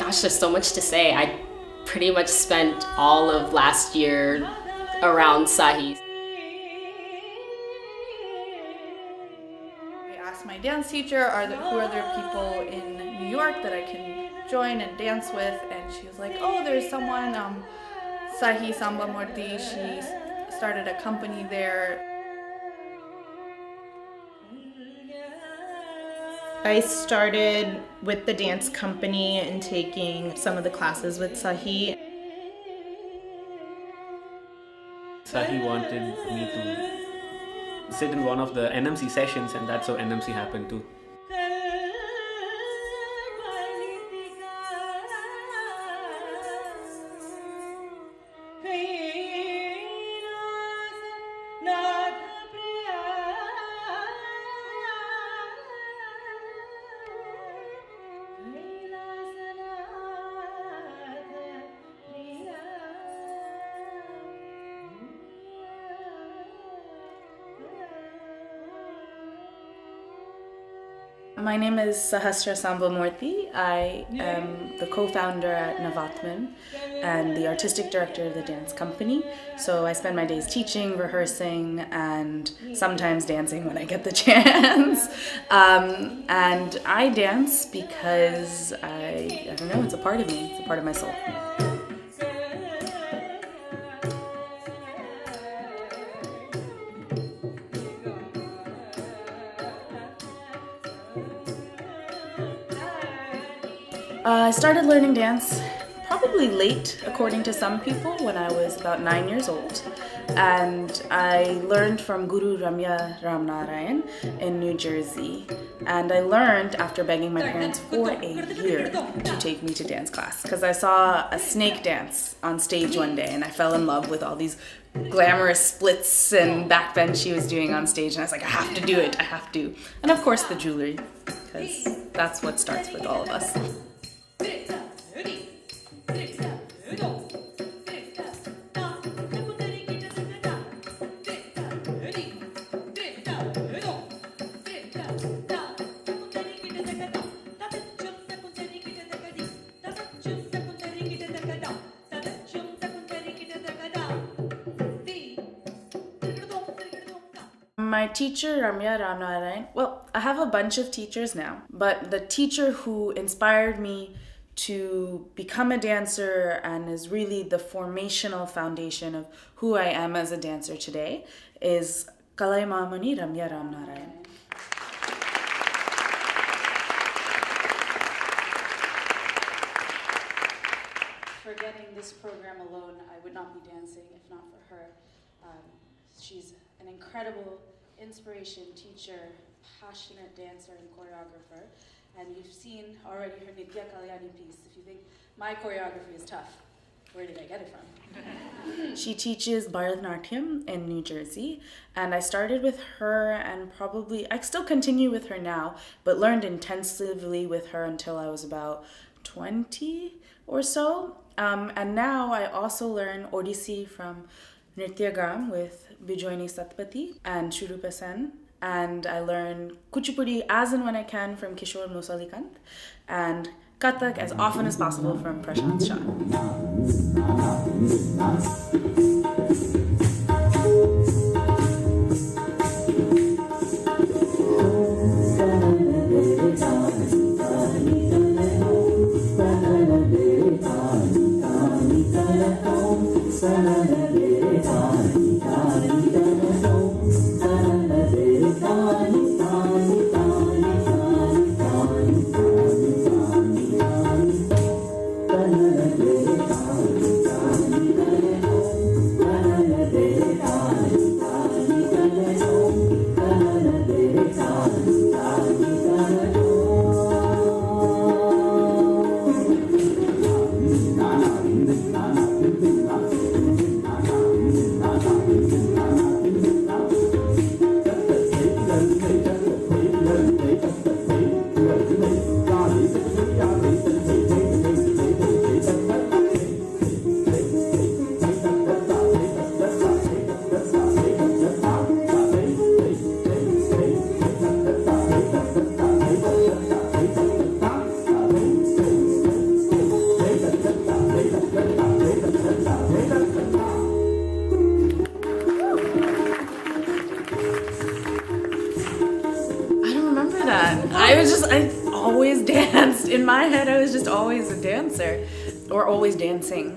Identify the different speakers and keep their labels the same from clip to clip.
Speaker 1: gosh, there's so much to say. I pretty much spent all of last year around Sahi.
Speaker 2: I asked my dance teacher, who are there people in New York that I can join and dance with? And she was like, oh, there's someone, Sahi Sambamoorthi. She started a company there.
Speaker 3: I started with the dance company and taking some of the classes with Sahi.
Speaker 4: Sahi wanted me to sit in one of the NMC sessions, and that's how NMC happened too.
Speaker 2: My name is Sahasra Sambamoorthi. I am the co-founder at Navatman and the artistic director of the dance company. So I spend my days teaching, rehearsing, and sometimes dancing when I get the chance. And I dance because I don't know, it's a part of me. It's a part of my soul. I started learning dance probably late, according to some people, when I was about 9 years old. And I learned from Guru Ramya Ramnarayan in New Jersey. And I learned after begging my parents for a year to take me to dance class, because I saw a snake dance on stage one day and I fell in love with all these glamorous splits and backbends she was doing on stage, and I was like, I have to do it, I have to. And of course the jewelry, because that's what starts with all of us. My teacher, Ramya Ramnarayan, well, I have a bunch of teachers now, but the teacher who inspired me to become a dancer and is really the formational foundation of who I am as a dancer today is Kalaimamani Ramya Ramnarayan.
Speaker 5: For getting this program alone, I would not be dancing if not for her. She's an incredible inspiration, teacher, passionate dancer and choreographer. And you've seen already her Nitya Kalyani piece. If you think my choreography is tough, where did I get it from?
Speaker 2: She teaches Bharatanatyam in New Jersey, and I started with her, and I still continue with her now, but learned intensively with her until I was about 20 or so. And now I also learn Odissi from Nrityagram with Bijoyni Satpathy and Shurupa Sen. And I learn Kuchipudi as and when I can from Kishore Musalikant, and Kathak as often as possible from Prashant Shah. head, I was just always a dancer, or always dancing.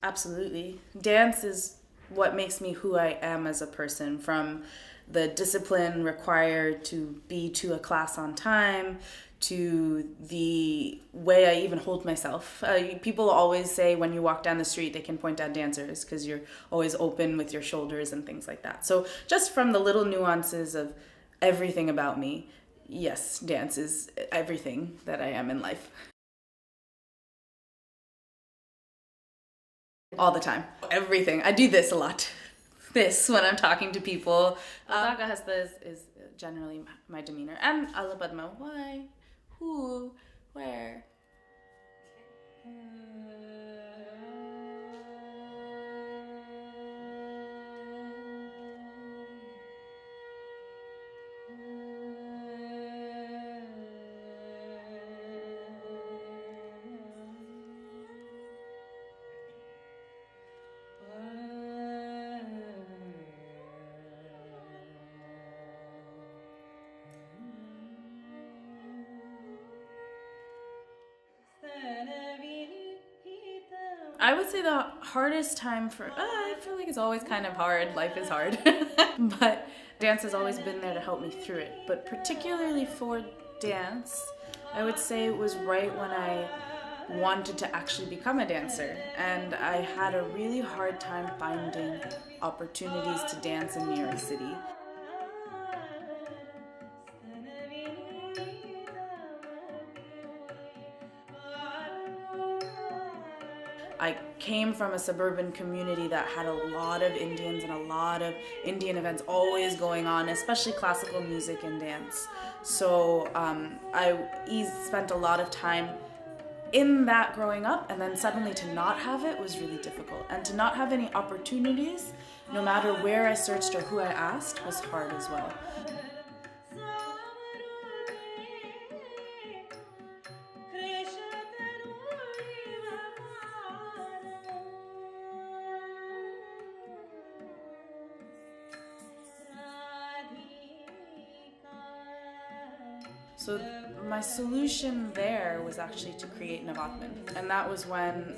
Speaker 2: Absolutely. Dance is what makes me who I am as a person, from the discipline required to be to a class on time, to the way I even hold myself. People always say when you walk down the street, they can point out dancers because you're always open with your shoulders and things like that. So just from the little nuances of everything about me, yes, dance is everything that I am in life. All the time. Everything. I do this a lot. This when I'm talking to people. Sahasra is generally my demeanor. And Navatman, why? Who? Where? I would say the hardest time I feel like it's always kind of hard. Life is hard. But dance has always been there to help me through it. But particularly for dance, I would say it was right when I wanted to actually become a dancer. And I had a really hard time finding opportunities to dance in New York City. I came from a suburban community that had a lot of Indians and a lot of Indian events always going on, especially classical music and dance. So I spent a lot of time in that growing up, and then suddenly to not have it was really difficult. And to not have any opportunities, no matter where I searched or who I asked, was hard as well. So my solution there was actually to create Navatman. And that was when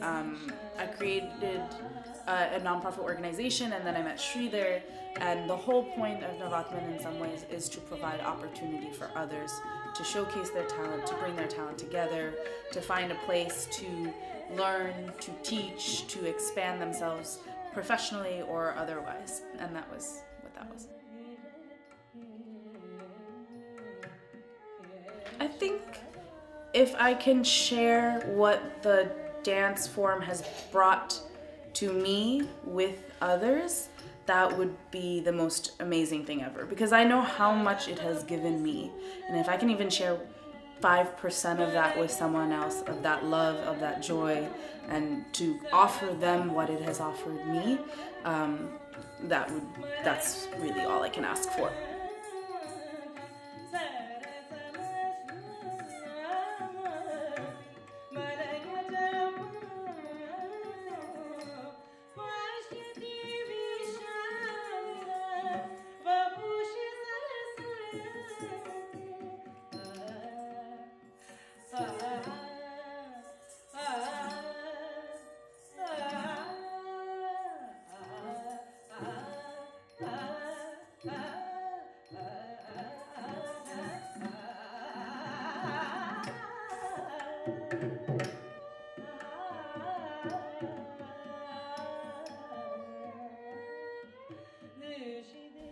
Speaker 2: I created a nonprofit organization, and then I met Shri there. And the whole point of Navatman in some ways is to provide opportunity for others to showcase their talent, to bring their talent together, to find a place to learn, to teach, to expand themselves professionally or otherwise. And that was what that was. I think if I can share what the dance form has brought to me with others, that would be the most amazing thing ever. Because I know how much it has given me. And if I can even share 5% of that with someone else, of that love, of that joy, and to offer them what it has offered me, that's really all I can ask for.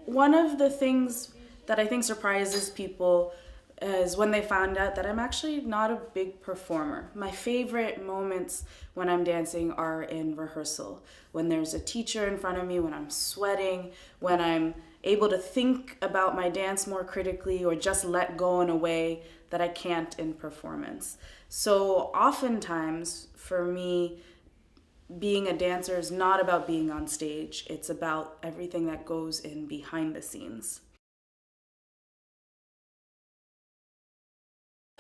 Speaker 2: One of the things that I think surprises people is when they found out that I'm actually not a big performer. My favorite moments when I'm dancing are in rehearsal, when there's a teacher in front of me, when I'm sweating, when I'm able to think about my dance more critically or just let go in a way that I can't in performance. So oftentimes for me, being a dancer is not about being on stage. It's about everything that goes in behind the scenes.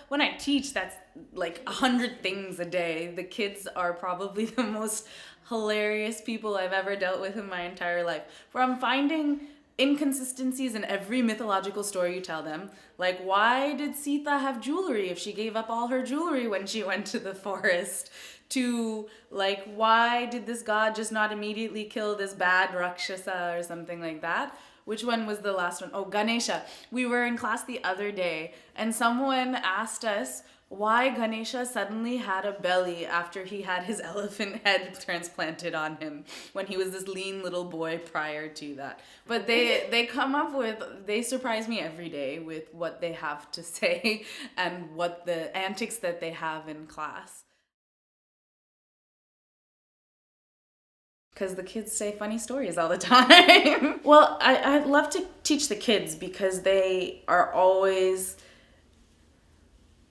Speaker 2: When I teach, that's like 100 things a day. The kids are probably the most hilarious people I've ever dealt with in my entire life. Where I'm finding inconsistencies in every mythological story you tell them. Like, why did Sita have jewelry if she gave up all her jewelry when she went to the forest? To, like, why did this god just not immediately kill this bad Rakshasa or something like that? Which one was the last one? Oh, Ganesha. We were in class the other day and someone asked us why Ganesha suddenly had a belly after he had his elephant head transplanted on him when he was this lean little boy prior to that. But they come up with, they surprise me every day with what they have to say and what the antics that they have in class. Because the kids say funny stories all the time. Well, I love to teach the kids because they are always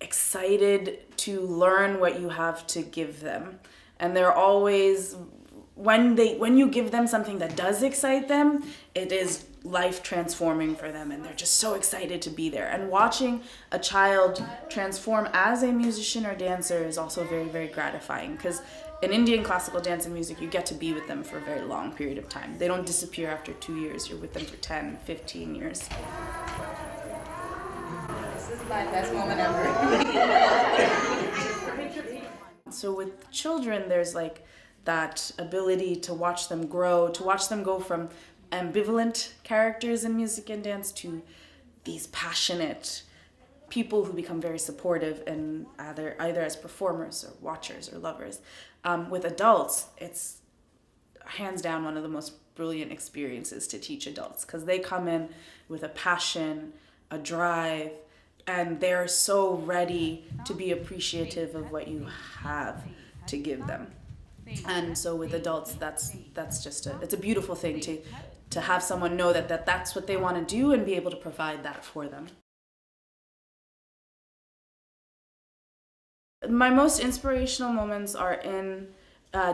Speaker 2: excited to learn what you have to give them. And they're always, when you give them something that does excite them, it is life transforming for them and they're just so excited to be there. And watching a child transform as a musician or dancer is also very, very gratifying because in Indian classical dance and music, you get to be with them for a very long period of time. They don't disappear after 2 years. You're with them for 10, 15 years. This is my best moment ever. So with children, there's like that ability to watch them grow, to watch them go from ambivalent characters in music and dance to these passionate people who become very supportive and either as performers or watchers or lovers. With adults, it's hands down one of the most brilliant experiences to teach adults because they come in with a passion, a drive, and they're so ready to be appreciative of what you have to give them. And so with adults, that's just it's a beautiful thing to have someone know that that's what they want to do and be able to provide that for them. My most inspirational moments are in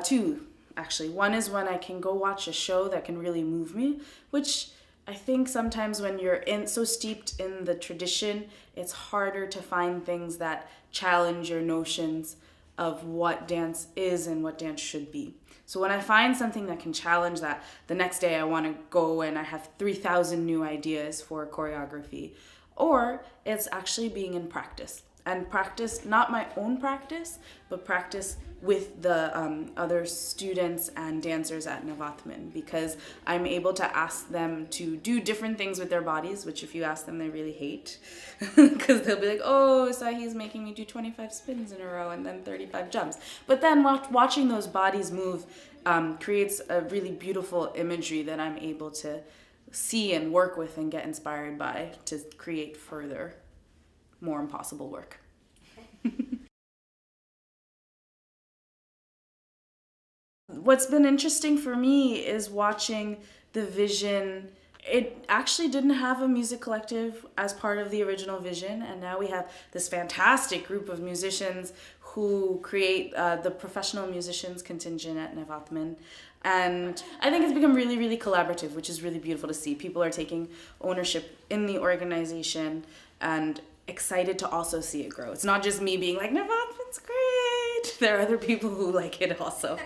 Speaker 2: two, actually. One is when I can go watch a show that can really move me, which I think sometimes when you're so steeped in the tradition, it's harder to find things that challenge your notions of what dance is and what dance should be. So when I find something that can challenge that, the next day I want to go and I have 3,000 new ideas for choreography. Or it's actually being in practice. And practice, not my own practice, but practice with the other students and dancers at Navatman, because I'm able to ask them to do different things with their bodies, which if you ask them, they really hate. Because they'll be like, oh, Sahi's making me do 25 spins in a row and then 35 jumps. But then watching those bodies move creates a really beautiful imagery that I'm able to see and work with and get inspired by to create further more impossible work. What's been interesting for me is watching the vision. It actually didn't have a music collective as part of the original vision, and now we have this fantastic group of musicians who create the professional musicians contingent at Navatman. And I think it's become really, really collaborative, which is really beautiful to see. People are taking ownership in the organization and excited to also see it grow. It's not just me being like, Navatman's great. There are other people who like it also.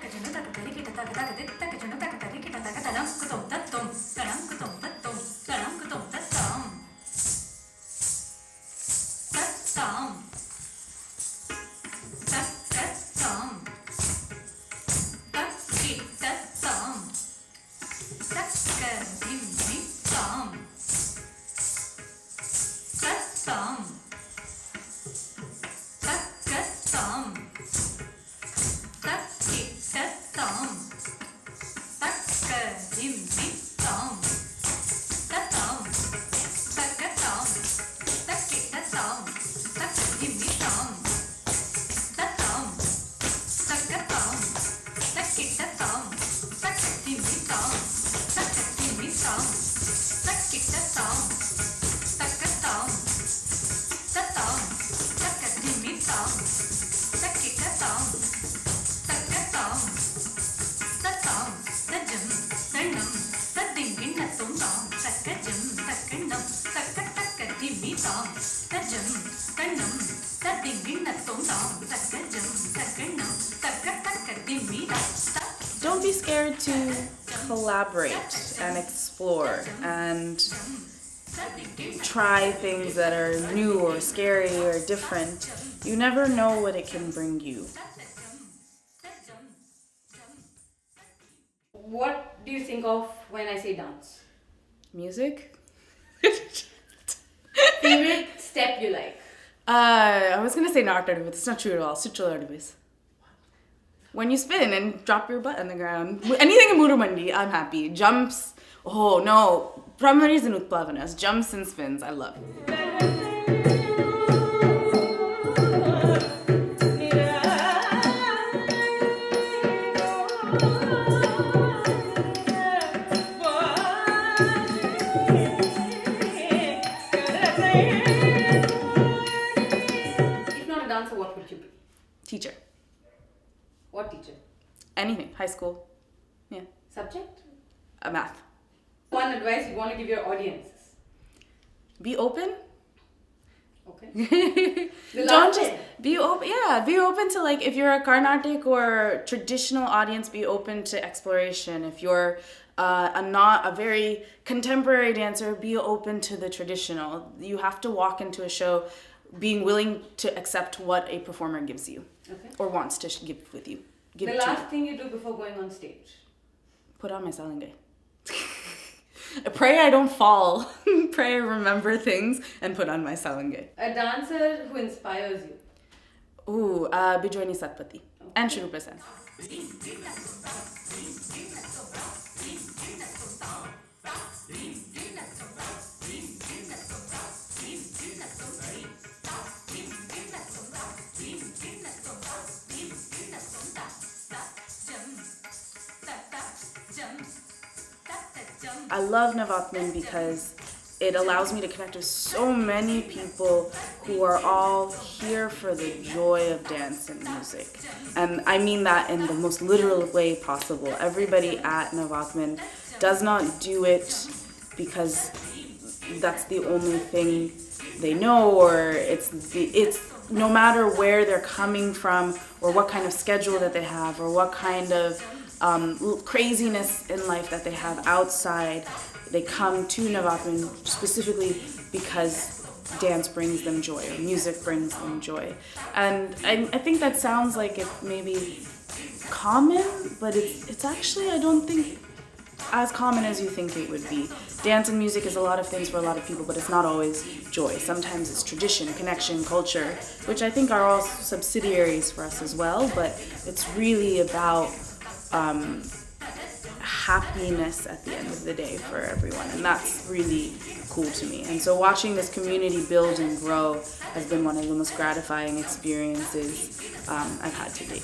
Speaker 2: Don't be scared to collaborate and explore and try things that are new or scary or different, you never know what it can bring you.
Speaker 6: What do you think of when I say dance?
Speaker 2: Music?
Speaker 6: Favorite step you like?
Speaker 2: I was gonna say Navatman, but it's not true at all. Suchalarvis. When you spin and drop your butt on the ground. Anything in Murumandi, I'm happy. Jumps, oh no. Primaries and Utplavanas. Jumps and spins, I love.
Speaker 6: If not a dancer, what would you be?
Speaker 2: Teacher.
Speaker 6: What teacher?
Speaker 2: Anything. High school. Yeah.
Speaker 6: Subject?
Speaker 2: Math.
Speaker 6: One advice you want to give your audiences?
Speaker 2: Be open.
Speaker 6: Okay.
Speaker 2: Don't just be open. Yeah, be open to, like, if you're a Carnatic or traditional audience, be open to exploration. If you're not a very contemporary dancer, be open to the traditional. You have to walk into a show being willing to accept what a performer gives you,
Speaker 6: Okay.
Speaker 2: or wants to give with you. Give
Speaker 6: The
Speaker 2: it to
Speaker 6: last
Speaker 2: you.
Speaker 6: thing you do before going on stage?
Speaker 2: Put on my salangay. I pray I don't fall. Pray I remember things and put on my salangay.
Speaker 6: A dancer who inspires you?
Speaker 2: Ooh, Bijoyni Satpathy and Shrupa Sen. I love Navatman because it allows me to connect with so many people who are all here for the joy of dance and music. And I mean that in the most literal way possible. Everybody at Navatman does not do it because that's the only thing they know, or it's no matter where they're coming from or what kind of schedule that they have or what kind of craziness in life that they have outside, they come to Navatman specifically because dance brings them joy or music brings them joy. And I think that sounds like it may be common, but it's actually, I don't think, as common as you think it would be. Dance and music is a lot of things for a lot of people, but it's not always joy. Sometimes it's tradition, connection, culture, which I think are all subsidiaries for us as well, but it's really about happiness at the end of the day for everyone, and that's really cool to me. And so watching this community build and grow has been one of the most gratifying experiences I've had to date.